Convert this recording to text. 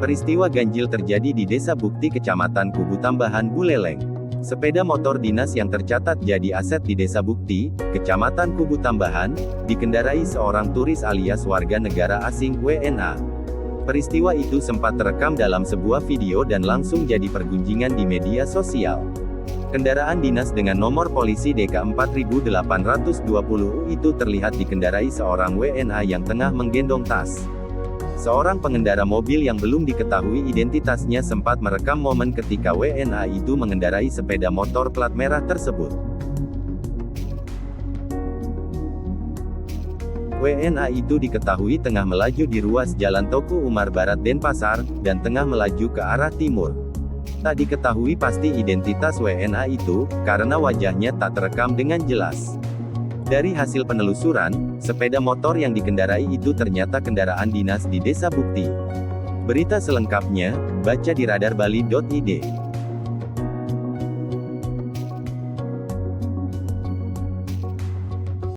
Peristiwa ganjil terjadi di Desa Bukti Kecamatan Kubu Tambahan Buleleng. Sepeda motor dinas yang tercatat jadi aset di Desa Bukti, Kecamatan Kubu Tambahan, dikendarai seorang turis alias warga negara asing WNA. Peristiwa itu sempat terekam dalam sebuah video dan langsung jadi pergunjingan di media sosial. Kendaraan dinas dengan nomor polisi DK 4820 itu terlihat dikendarai seorang WNA yang tengah menggendong tas. Seorang pengendara mobil yang belum diketahui identitasnya sempat merekam momen ketika WNA itu mengendarai sepeda motor plat merah tersebut. WNA itu diketahui tengah melaju di ruas Jalan Toko Umar Barat Denpasar, dan tengah melaju ke arah timur. Tak diketahui pasti identitas WNA itu, karena wajahnya tak terekam dengan jelas. Dari hasil penelusuran, sepeda motor yang dikendarai itu ternyata kendaraan dinas di Desa Bukti. Berita selengkapnya, baca di radarbali.id.